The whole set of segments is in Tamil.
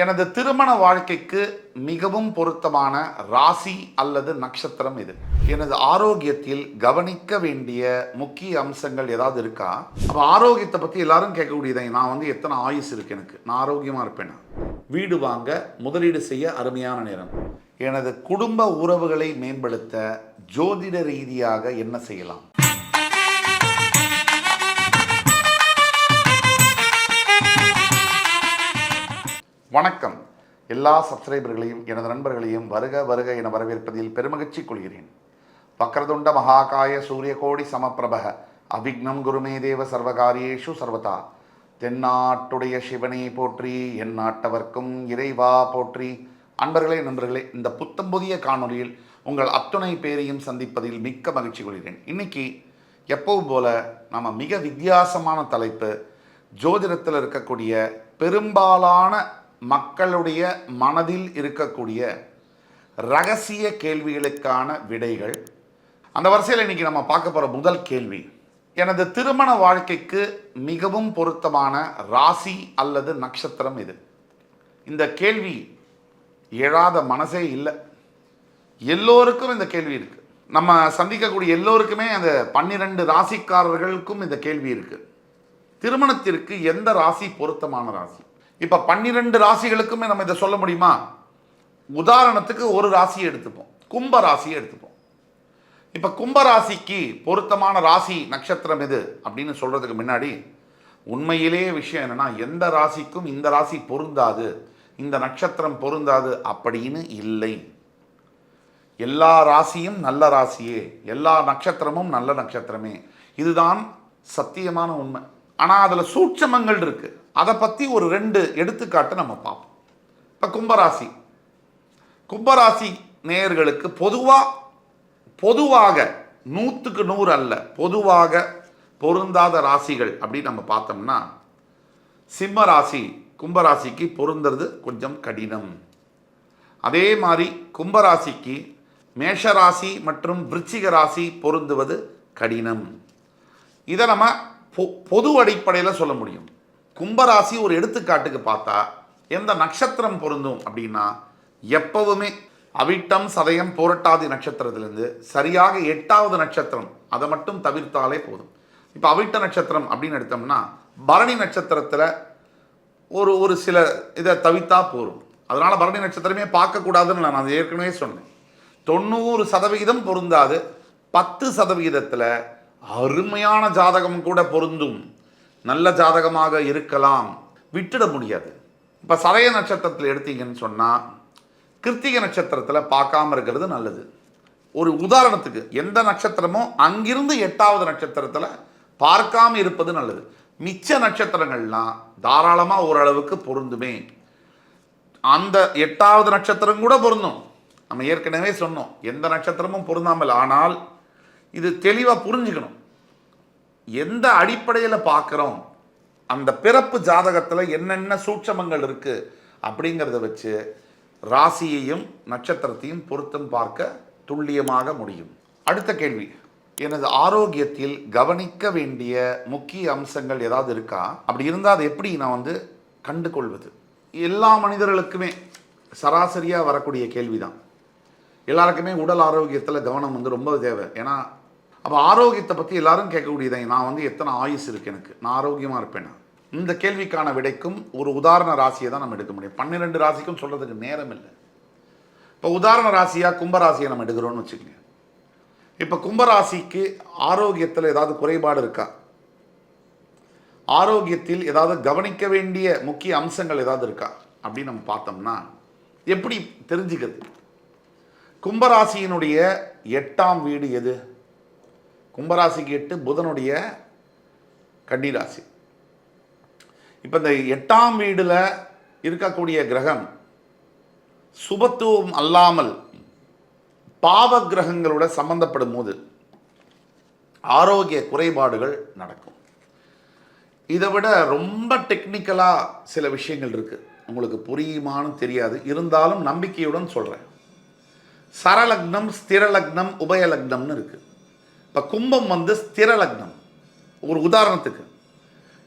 எனது திருமண வாழ்க்கைக்கு மிகவும் பொருத்தமான ராசி அல்லது நட்சத்திரம் இது. எனது ஆரோக்கியத்தில் கவனிக்க வேண்டிய முக்கிய அம்சங்கள் ஏதாவது இருக்கா? அப்போ ஆரோக்கியத்தை பற்றி எல்லாரும் கேட்கக்கூடியதை, நான் எத்தனை ஆயுசு இருக்கு, எனக்கு நான் ஆரோக்கியமாக இருப்பேனா? வீடு வாங்க முதலீடு செய்ய அருமையான நேரம். எனது குடும்ப உறவுகளை மேம்படுத்த ஜோதிட ரீதியாக என்ன செய்யலாம்? வணக்கம். எல்லா சப்ஸ்கிரைபர்களையும் எனது நண்பர்களையும் வருக வருக என வரவேற்பதில் பெருமகிழ்ச்சி கொள்கிறேன். வக்ரதுண்ட மகாகாய சூரியகோடி சமப்பிரபக அபிக்னம் குருமே தேவ சர்வகாரியேஷு சர்வதா. தென்னாட்டுடைய சிவனே போற்றி, என் நாட்டவர்க்கும் இறைவா போற்றி. அன்பர்களே, நண்பர்களே, இந்த புத்தம் புதிய காணொலியில் உங்கள் அத்துணை பேரையும் சந்திப்பதில் மிக்க மகிழ்ச்சி கொள்கிறேன். இன்னைக்கு எப்பவும் போல நம்ம மிக வித்தியாசமான தலைப்பு, ஜோதிடத்தில் இருக்கக்கூடிய பெரும்பாலான மக்களுடைய மனதில் இருக்கக்கூடிய ரகசிய கேள்விகளுக்கான விடைகள். அந்த வரிசையில் இன்னைக்கு நம்ம பார்க்க போகிற முதல் கேள்வி, எனது திருமண வாழ்க்கைக்கு மிகவும் பொருத்தமான ராசி அல்லது நட்சத்திரம் இது. இந்த கேள்வி எழாத மனசே இல்லை. எல்லோருக்கும் இந்த கேள்வி இருக்கு. நம்ம சந்திக்கக்கூடிய எல்லோருக்குமே அந்த 12 ராசிக்காரர்களுக்கும் இந்த கேள்வி இருக்கு. திருமணத்திற்கு எந்த ராசி பொருத்தமான ராசி? இப்போ 12 ராசிகளுக்குமே நம்ம இதை சொல்ல முடியுமா? உதாரணத்துக்கு ஒரு ராசியை எடுத்துப்போம், கும்ப ராசியை எடுத்துப்போம். இப்போ கும்பராசிக்கு பொருத்தமான ராசி நட்சத்திரம் எது அப்படின்னு சொல்றதுக்கு முன்னாடி உண்மையிலேயே விஷயம் என்னன்னா, எந்த ராசிக்கும் இந்த ராசி பொருந்தாது, இந்த நட்சத்திரம் பொருந்தாது அப்படின்னு இல்லை. எல்லா ராசியும் நல்ல ராசியே, எல்லா நட்சத்திரமும் நல்ல நட்சத்திரமே, இதுதான் சத்தியமான உண்மை. ஆனால் அதில் சூட்சமங்கள் இருக்கு. அதை பற்றி ஒரு 2 எடுத்துக்காட்டு நம்ம பார்ப்போம். இப்போ கும்பராசி நேயர்களுக்கு பொதுவாக 100க்கு 100 அல்ல, பொதுவாக பொருந்தாத ராசிகள் அப்படின்னு நம்ம பார்த்தோம்னா, சிம்ம ராசி கும்பராசிக்கு பொருந்துறது கொஞ்சம் கடினம். அதே மாதிரி கும்பராசிக்கு மேஷராசி மற்றும் விருச்சிக ராசி பொருந்துவது கடினம். இதை நம்ம பொது அடிப்படையில் சொல்ல முடியும். கும்பராசி ஒரு எடுத்துக்காட்டுக்கு பார்த்தா எந்த நட்சத்திரம் பொருந்தும் அப்படின்னா, எப்பவுமே அவிட்டம் சதயம் புரட்டாதி நட்சத்திரத்திலிருந்து சரியாக 8வது நட்சத்திரம், அதை மட்டும் தவிர்த்தாலே போதும். இப்போ அவிட்ட நட்சத்திரம் அப்படின்னு எடுத்தோம்னா பரணி நட்சத்திரத்தில் ஒரு சில இதை தவிர்த்தா போதும். அதனால பரணி நட்சத்திரமே பார்க்கக்கூடாதுன்னு நான் ஏற்கனவே சொன்னேன். 90% பொருந்தாது, 10% அருமையான ஜாதகம் கூட பொருந்தும், நல்ல ஜாதகமாக இருக்கலாம், விட்டுட முடியாது. இப்போ சதய நட்சத்திரத்தில் எடுத்தீங்கன்னு சொன்னால் கிருத்திகை நட்சத்திரத்தில் பார்க்காம இருக்கிறது நல்லது. ஒரு உதாரணத்துக்கு எந்த நட்சத்திரமோ அங்கிருந்து 8வது நட்சத்திரத்தில் பார்க்காம இருப்பது நல்லது. மிச்ச நட்சத்திரங்கள்லாம் தாராளமாக ஓரளவுக்கு பொருந்துமே. அந்த 8வது நட்சத்திரம் கூட பொருந்தும். நம்ம ஏற்கனவே சொன்னோம், எந்த நட்சத்திரமும் பொருந்தாமல். ஆனால் இது தெளிவாக புரிஞ்சுக்கணும், எந்த அடிப்படையில் பார்க்குறோம், அந்த பிறப்பு ஜாதகத்தில் என்னென்ன சூட்சமங்கள் இருக்குது அப்படிங்கிறத வச்சு ராசியையும் நட்சத்திரத்தையும் பொருத்தம் பார்க்க துல்லியமாக முடியும். அடுத்த கேள்வி, எனது ஆரோக்கியத்தில் கவனிக்க வேண்டிய முக்கிய அம்சங்கள் ஏதாவது இருக்கா? அப்படி இருந்தால் அதை எப்படி நான் கண்டு கொள்வது? எல்லா மனிதர்களுக்குமே சராசரியாக வரக்கூடிய கேள்விதான். எல்லாருக்குமே உடல் ஆரோக்கியத்தில் கவனம் ரொம்ப தேவை. ஏன்னா அப்போ ஆரோக்கியத்தை பற்றி எல்லாரும் கேட்கக்கூடியதை, நான் எத்தனை ஆயுசு இருக்கு, எனக்கு நான் ஆரோக்கியமாக இருப்பேனா? இந்த கேள்விக்கான விடைக்கும் ஒரு உதாரண ராசியை தான் நம்ம எடுக்க முடியும். 12 ராசிக்கும் சொல்கிறதுக்கு நேரம் இல்லை. இப்போ உதாரண ராசியாக கும்பராசியை நம்ம எடுக்கிறோன்னு வச்சுக்கோங்க. இப்போ கும்பராசிக்கு ஆரோக்கியத்தில் ஏதாவது குறைபாடு இருக்கா? ஆரோக்கியத்தில் ஏதாவது கவனிக்க வேண்டிய முக்கிய அம்சங்கள் ஏதாவது இருக்கா அப்படின்னு நம்ம பார்த்தோம்னா எப்படி தெரிஞ்சுக்கிறது? கும்பராசியினுடைய 8ஆம் வீடு எது? கும்பராசிக்கு 8 புதனுடைய கன்னிராசி. இப்போ இந்த 8ஆம் வீடுல இருக்கக்கூடிய கிரகம் சுபத்துவம் அல்லாமல் பாவ கிரகங்களோட சம்பந்தப்படும் போது ஆரோக்கிய குறைபாடுகள் நடக்கும். இதை விட ரொம்ப டெக்னிக்கலாக சில விஷயங்கள் இருக்கு, உங்களுக்கு புரியுமான்னு தெரியாது, இருந்தாலும் நம்பிக்கையுடன் சொல்கிறேன். சரலக்னம், ஸ்திரலக்னம், உபயலக்னம்னு இருக்கு. இப்போ கும்பம் ஸ்திரலக்னம். ஒரு உதாரணத்துக்கு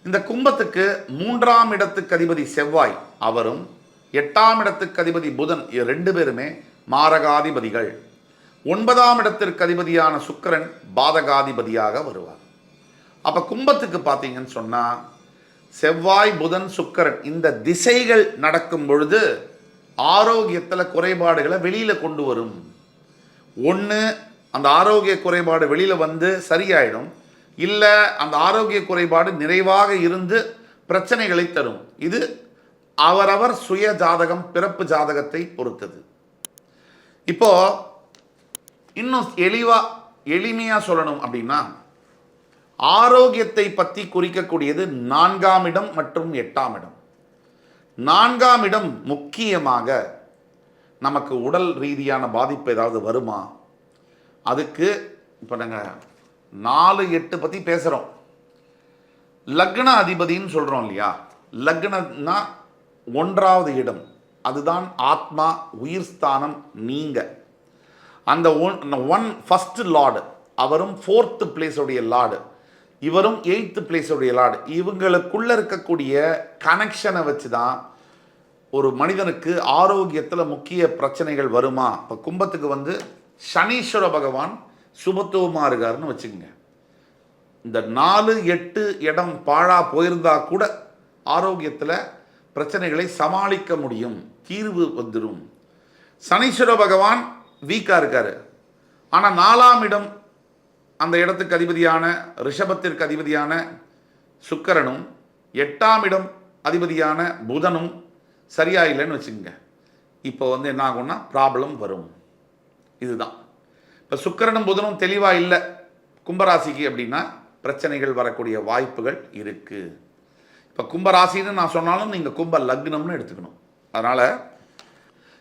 இந்த கும்பத்துக்கு 3ஆம் இடத்துக்கு அதிபதி செவ்வாய், அவரும் 8ஆம் இடத்துக்கு அதிபதி புதன், ரெண்டு பேருமே மாரகாதிபதிகள். 9ஆம் இடத்திற்கு அதிபதியான சுக்கிரன் பாதகாதிபதியாக வருவார். அப்போ கும்பத்துக்கு பார்த்தீங்கன்னு சொன்னால் செவ்வாய் புதன் சுக்கிரன் இந்த திசைகள் நடக்கும் பொழுது ஆரோக்கியத்தில் குறைபாடுகளை வெளியில் கொண்டு வரும். ஒன்று அந்த ஆரோக்கிய குறைபாடு வெளியில் வந்து சரியாயிடும், இல்லை அந்த ஆரோக்கிய குறைபாடு நிறைவாக இருந்து பிரச்சனைகளை தரும். இது அவரவர் சுய ஜாதகம், பிறப்பு ஜாதகத்தை பொறுத்தது. இப்போ இன்னும் எளிமையாக சொல்லணும் அப்படின்னா, ஆரோக்கியத்தை பற்றி குறிக்கக்கூடியது 4ஆம் இடம் மற்றும் 8ஆம் இடம். 4ஆம் இடம் முக்கியமாக நமக்கு உடல் ரீதியான பாதிப்பு ஏதாவது வருமா? அதுக்கு இப்போ நாங்கள் 4-8 பற்றி பேசுகிறோம். லக்ன அதிபதின்னு சொல்கிறோம் இல்லையா? லக்னம்னா 1ஆவது இடம், அதுதான் ஆத்மா, உயிர் ஸ்தானம். நீங்கள் அந்த ஃபர்ஸ்ட் லார்டு, அவரும் 4th பிளேஸோடைய லார்டு, இவரும் 8th பிளேஸோடைய லார்டு. இவங்களுக்குள்ள இருக்கக்கூடிய கனெக்ஷனை வச்சு தான் ஒரு மனிதனுக்கு ஆரோக்கியத்தில் முக்கிய பிரச்சனைகள் வருமா? இப்போ கும்பத்துக்கு வந்து சனீஸ்வர பகவான் சுபத்துவமாக இருக்காருன்னு வச்சுக்கோங்க. இந்த 4-8 இடம் பாழா போயிருந்தா கூட ஆரோக்கியத்தில் பிரச்சனைகளை சமாளிக்க முடியும், தீர்வு வந்துடும். சனீஸ்வர பகவான் வீக்காக இருக்காரு, ஆனால் 4ஆம் இடம் அந்த இடத்துக்கு அதிபதியான ரிஷபத்திற்கு அதிபதியான சுக்கிரனும் 8ஆம் இடம் அதிபதியான புதனும் சரியா இல்லைன்னு வச்சுக்கோங்க. இப்போ வந்து என்ன ஆகும்னா ப்ராப்ளம் வரும். இதுதான் இப்போ சுக்கிரனும் புதனும் தெளிவாக இல்லை கும்பராசிக்கு அப்படின்னா பிரச்சனைகள் வரக்கூடிய வாய்ப்புகள் இருக்குது. இப்போ கும்பராசின்னு நான் சொன்னாலும் நீங்கள் கும்ப லக்னம்னு எடுத்துக்கணும். அதனால்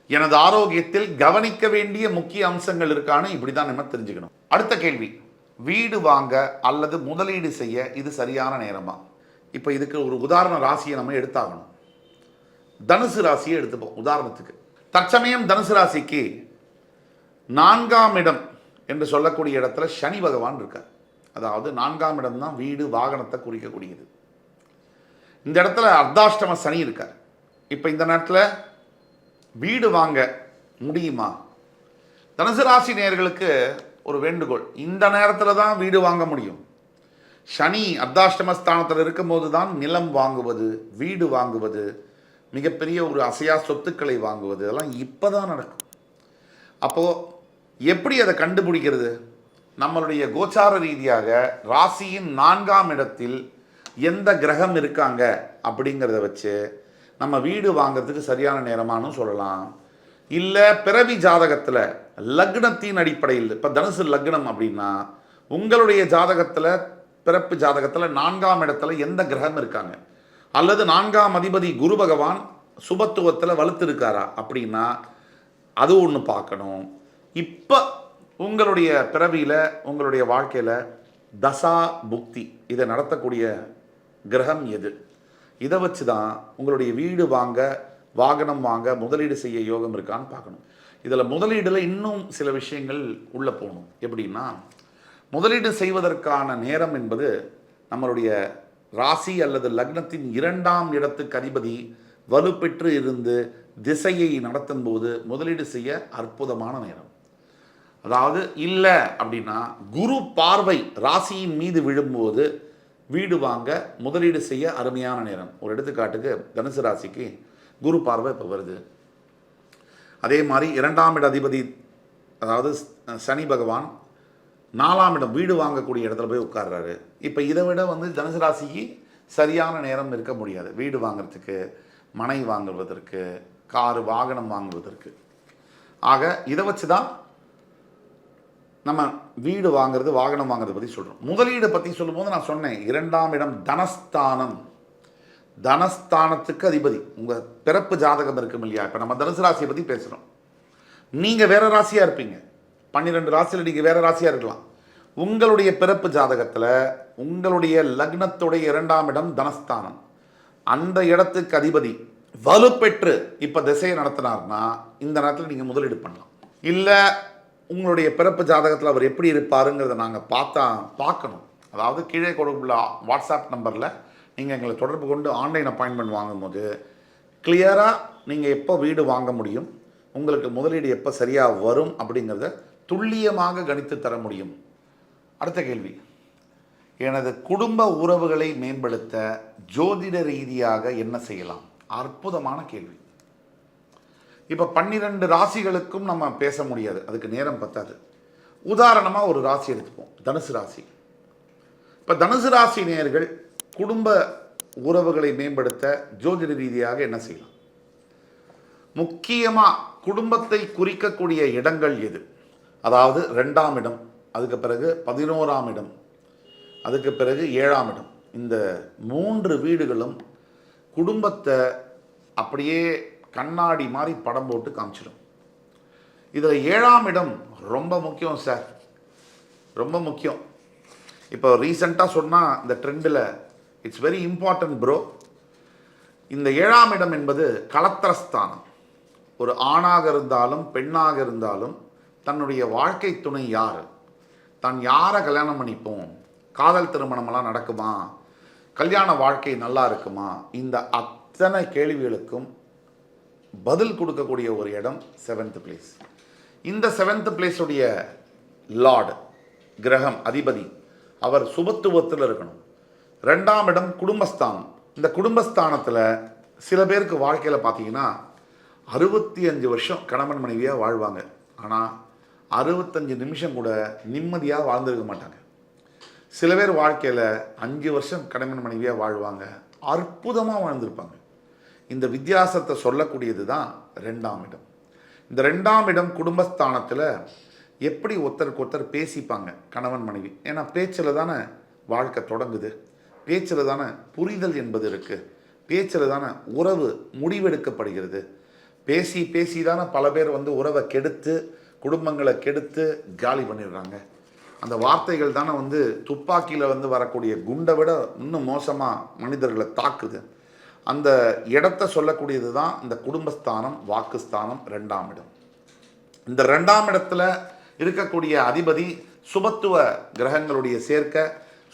எனது ஆரோக்கியத்தில் கவனிக்க வேண்டிய முக்கிய அம்சங்கள் இருக்கான்னு இப்படி தான் நம்ம தெரிஞ்சுக்கணும். அடுத்த கேள்வி, வீடு வாங்க அல்லது முதலீடு செய்ய இது சரியான நேரமா? இப்போ இதுக்கு ஒரு உதாரண ராசியை நம்ம எடுத்தாகணும். தனுசு ராசியை எடுத்துப்போம் உதாரணத்துக்கு. தற்சமயம் தனுசு ராசிக்கு 4ஆம் இடம் என்று சொல்லக்கூடிய இடத்துல சனி பகவான் இருக்கார். அதாவது 4ஆம் இடம் தான் வீடு வாகனத்தை குறிக்கக்கூடியது. இந்த இடத்துல அர்த்தாஷ்டம சனி இருக்கார். இப்போ இந்த நேரத்தில் வீடு வாங்க முடியுமா? தனுசு ராசி நேயர்களுக்கு ஒரு வேண்டுகோள், இந்த நேரத்தில் தான் வீடு வாங்க முடியும். சனி அர்த்தாஷ்டமஸ்தானத்தில் இருக்கும்போது தான் நிலம் வாங்குவது, வீடு வாங்குவது, மிகப்பெரிய ஒரு அசையா சொத்துக்களை வாங்குவது, அதெல்லாம் இப்போ தான் நடக்கும். அப்போது எப்படி அதை கண்டுபிடிக்கிறது? நம்மளுடைய கோச்சார ரீதியாக ராசியின் 4ஆம் இடத்தில் எந்த கிரகம் இருக்காங்க அப்படிங்கிறத வச்சு நம்ம வீடு வாங்கிறதுக்கு சரியான நேரமானு சொல்லலாம். இல்லை பிறவி ஜாதகத்தில் லக்னத்தின் அடிப்படையில், இப்போ தனுசு லக்னம் அப்படின்னா உங்களுடைய ஜாதகத்தில், பிறப்பு ஜாதகத்தில் 4ஆம் இடத்துல எந்த கிரகம் இருக்காங்க, அல்லது 4ஆம் அதிபதி குரு பகவான் சுபத்துவத்தில் வலுத்திருக்காரா அப்படின்னா அது ஒன்று பார்க்கணும். இப்போ உங்களுடைய பிறவியில், உங்களுடைய வாழ்க்கையில் தசா புக்தி இதை நடத்தக்கூடிய கிரகம் எது, இதை வச்சு தான் உங்களுடைய வீடு வாங்க, வாகனம் வாங்க, முதலீடு செய்ய யோகம் இருக்கான்னு பார்க்கணும். இதில் முதலீடில் இன்னும் சில விஷயங்கள் உள்ளே போகணும். எப்படின்னா, முதலீடு செய்வதற்கான நேரம் என்பது நம்மளுடைய ராசி அல்லது லக்னத்தின் 2ஆம் இடத்துக்கு அதிபதி வலுப்பெற்று இருந்து திசையை நடத்தும் போது முதலீடு செய்ய அற்புதமான நேரம். அதாவது இல்லை அப்படின்னா குரு பார்வை ராசியின் மீது விழும்போது வீடு வாங்க, முதலீடு செய்ய அருமையான நேரம். ஒரு எடுத்துக்காட்டுக்கு தனுசு ராசிக்கு குரு பார்வை இப்போ வருது. அதே மாதிரி 2ஆம் இட அதிபதி அதாவது சனி பகவான் 4ஆம் இடம் வீடு வாங்கக்கூடிய இடத்துல போய் உட்கார்றாரு. இப்போ இதை விட வந்து தனுசு ராசிக்கு சரியான நேரம் இருக்க முடியாது வீடு வாங்கிறதுக்கு, மனை வாங்குவதற்கு, காரு வாகனம் வாங்குவதற்கு. ஆக இதை வச்சு தான் நம்ம வீடு வாங்குறது, வாகனம் வாங்குறதை பற்றி சொல்கிறோம். முதலீடு பற்றி சொல்லும்போது நான் சொன்னேன் 2ஆம் இடம் தனஸ்தானம், தனஸ்தானத்துக்கு அதிபதி. உங்கள் பிறப்பு ஜாதகம் இருக்கும் இல்லையா? இப்போ நம்ம தனுசு ராசியை பற்றி பேசுகிறோம். நீங்கள் வேறு ராசியாக இருப்பீங்க, 12 ராசியில் நீங்கள் வேறு ராசியாக இருக்கலாம். உங்களுடைய பிறப்பு ஜாதகத்தில் உங்களுடைய லக்னத்துடைய 2ஆம் இடம் தனஸ்தானம், அந்த இடத்துக்கு அதிபதி வலுப்பெற்று இப்போ திசையை நடத்தினார்னா இந்த நேரத்தில் நீங்கள் முதலீடு பண்ணலாம். இல்லை உங்களுடைய பிறப்பு ஜாதகத்தில் அவர் எப்படி இருப்பாருங்கிறத நாங்கள் பார்க்கணும். அதாவது கீழே கொடுக்குள்ள வாட்ஸ்அப் நம்பரில் நீங்கள் எங்களை தொடர்பு கொண்டு ஆன்லைன் அப்பாயின்மெண்ட் வாங்கும்போது கிளியராக நீங்கள் எப்போ வீடு வாங்க முடியும், உங்களுக்கு முதலீடு எப்போ சரியாக வரும் அப்படிங்கிறத துல்லியமாக கணித்து தர முடியும். அடுத்த கேள்வி, எனது குடும்ப உறவுகளை மேம்படுத்த ஜோதிட ரீதியாக என்ன செய்யலாம்? அற்புதமான கேள்வி. இப்போ 12 ராசிகளுக்கும் நம்ம பேச முடியாது, அதுக்கு நேரம் பத்தாது. உதாரணமாக ஒரு ராசி எடுத்துப்போம், தனுசு ராசி. இப்போ தனுசு ராசி நேயர்கள் குடும்ப உறவுகளை மேம்படுத்த ஜோதிட ரீதியாக என்ன செய்யலாம்? முக்கியமாக குடும்பத்தை குறிக்கக்கூடிய இடங்கள் எது? அதாவது 2ஆம் இடம், அதுக்கு பிறகு 11ஆம் இடம், அதுக்கு பிறகு 7ஆம் இடம். இந்த 3 வீடுகளும் குடும்பத்தை அப்படியே கண்ணாடி மாதிரி படம் போட்டு காமிச்சிடும். இதில் 7ஆம் இடம் ரொம்ப முக்கியம் சார், ரொம்ப முக்கியம். இப்போ ரீசெண்டாக சொன்னால் இந்த ட்ரெண்டில் இட்ஸ் வெரி இம்பார்ட்டன்ட் ப்ரோ. இந்த 7ஆம் இடம் என்பது கலத்திரஸ்தானம். ஒரு ஆணாக இருந்தாலும் பெண்ணாக இருந்தாலும் தன்னுடைய வாழ்க்கை துணை யார், தான் யாரை கல்யாணம் பண்ணிப்போம், காதல் திருமணமெல்லாம் நடக்குமா, கல்யாண வாழ்க்கை நல்லா இருக்குமா, இந்த அத்தனை கேள்விகளுக்கும் பதில் கொடுக்கக்கூடிய ஒரு இடம் 7th பிளேஸ். இந்த 7th பிளேஸுடைய லார்டு கிரகம் அதிபதி அவர் சுபத்துவத்தில் இருக்கணும். 2ஆம் இடம் குடும்பஸ்தானம். இந்த குடும்பஸ்தானத்தில் சில பேருக்கு வாழ்க்கையில் பார்த்தீங்கன்னா 65 வருஷம் கணவன் மனைவியாக வாழ்வாங்க, ஆனால் 65 நிமிஷம் கூட நிம்மதியாக வாழ்ந்துருக்க மாட்டாங்க. சில பேர் வாழ்க்கையில் 5 வருஷம் கணவன் மனைவியாக வாழ்வாங்க, அற்புதமாக வாழ்ந்திருப்பாங்க. இந்த வித்தியாசத்தை சொல்லக்கூடியது தான் 2ஆம் இடம். இந்த 2ஆம் இடம் குடும்பஸ்தானத்தில் எப்படி ஒருத்தருக்கு ஒருத்தர் பேசிப்பாங்க கணவன் மனைவி. ஏன்னா பேச்சில் தானே வாழ்க்கை தொடங்குது, பேச்சில் தானே புரிதல் என்பது இருக்குது, பேச்சில் தானே உறவு முடிவெடுக்கப்படுகிறது. பேசி பேசி தானே பல பேர் உறவை கெடுத்து குடும்பங்களை கெடுத்து காலி பண்ணிடுறாங்க. அந்த வார்த்தைகள் தானே துப்பாக்கியில் வரக்கூடிய குண்டை விட இன்னும் மோசமாக மனிதர்களை தாக்குது. அந்த இடத்தை சொல்லக்கூடியது தான் இந்த குடும்பஸ்தானம், வாக்குஸ்தானம், 2ஆம் இடம். இந்த 2ஆம் இடத்துல இருக்கக்கூடிய அதிபதி சுபத்துவ கிரகங்களுடைய சேர்க்கை,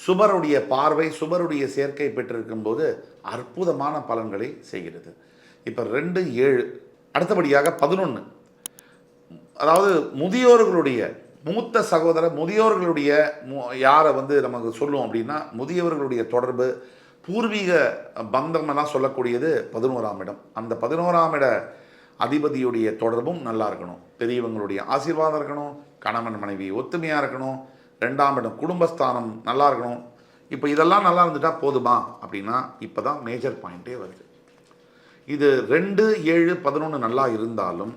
சுபருடைய பார்வை, சுபருடைய சேர்க்கை பெற்றிருக்கும் போது அற்புதமான பலன்களை செய்கிறது. இப்போ 2, 7, அடுத்தபடியாக 11. அதாவது முதியோர்களுடைய மூத்த சகோதரர், முதியோர்களுடைய யாரை நமக்கு சொல்லுவோம் அப்படின்னா முதியவர்களுடைய தொடர்பு, பூர்வீக பந்தம்லாம் சொல்லக்கூடியது 11ஆம் இடம். அந்த 11ஆம் இட அதிபதியுடைய தொடர்பும் நல்லா இருக்கணும், பெரியவங்களுடைய ஆசீர்வாதம் இருக்கணும், கணவன் மனைவி ஒத்துமையாக இருக்கணும், 2ஆம் இடம் குடும்பஸ்தானம் நல்லா இருக்கணும். இப்போ இதெல்லாம் நல்லா இருந்துட்டால் போதுமா அப்படின்னா இப்போ தான் மேஜர் பாயிண்ட்டே வருது. இது 2, 7, 11 நல்லா இருந்தாலும்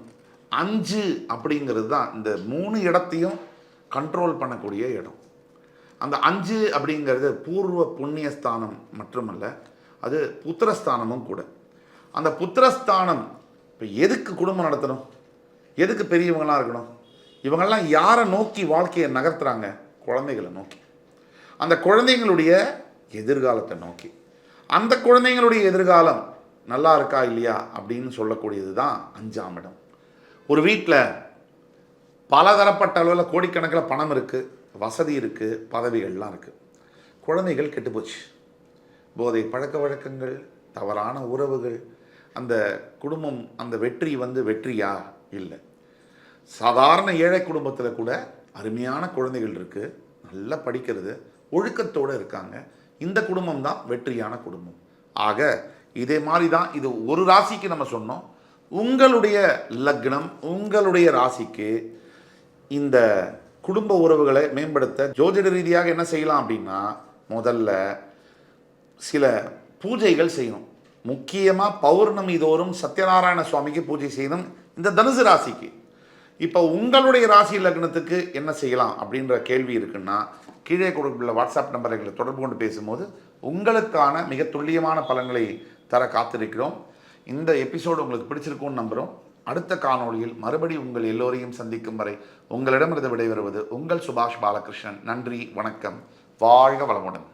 5 அப்படிங்கிறது தான் இந்த 3 இடத்தையும் கண்ட்ரோல் பண்ணக்கூடிய இடம். அந்த 5 அப்படிங்கிறது பூர்வ புண்ணியஸ்தானம் மட்டுமல்ல, அது புத்திரஸ்தானமும் கூட. அந்த புத்திரஸ்தானம் இப்போ எதுக்கு குடும்பம் நடத்தணும், எதுக்கு பெரியவங்களாம் இருக்கணும், இவங்கெல்லாம் யாரை நோக்கி வாழ்க்கையை நகர்த்துறாங்க? குழந்தைகளை நோக்கி, அந்த குழந்தைங்களுடைய எதிர்காலத்தை நோக்கி. அந்த குழந்தைங்களுடைய எதிர்காலம் நல்லா இருக்கா இல்லையா அப்படின்னு சொல்லக்கூடியது தான் 5ஆம் இடம். ஒரு வீட்டில் பலதரப்பட்ட அளவில் கோடிக்கணக்கில் பணம் இருக்குது, வசதி இருக்குது, பதவிகள்லாம் இருக்குது, குழந்தைகள் கெட்டுப்போச்சு. போதை பழக்க வழக்கங்கள், தவறான உறவுகள், அந்த குடும்பம் அந்த வெற்றி வெற்றியா இல்லை. சாதாரண ஏழை குடும்பத்தில் கூட அருமையான குழந்தைகள் இருக்குது, நல்லா படிக்கிறது, ஒழுக்கத்தோடு இருக்காங்க. இந்த குடும்பம் தான் வெற்றியான குடும்பம். ஆக இதே மாதிரி தான் இது ஒரு ராசிக்கு நம்ம சொன்னோம். உங்களுடைய லக்னம், உங்களுடைய ராசிக்கு இந்த குடும்ப உறவுகளை மேம்படுத்த ஜோதிட ரீதியாக என்ன செய்யலாம் அப்படின்னா, முதல்ல சில பூஜைகள் செய்யணும். முக்கியமாக பௌர்ணமி தோறும் சத்யநாராயண சுவாமிக்கு பூஜை செய்யணும் இந்த தனுசு ராசிக்கு. இப்போ உங்களுடைய ராசி லக்னத்துக்கு என்ன செய்யலாம் அப்படின்ற கேள்வி இருக்குன்னா, கீழே கொடுத்துள்ள வாட்ஸ்அப் நம்பரை எங்களை தொடர்பு கொண்டு பேசும்போது உங்களுக்கான மிக துல்லியமான பலன்களை தர காத்திருக்கிறோம். இந்த எபிசோடு உங்களுக்கு பிடிச்சிருக்கும்னு நம்புகிறோம். அடுத்த காணொளியில் மறுபடி உங்கள் எல்லோரையும் சந்திக்கும் வரை உங்களிடமிருந்து விடைபெறுவது உங்கள் சுபாஷ் பாலகிருஷ்ணன். நன்றி, வணக்கம், வாழ்க வளமுடன்.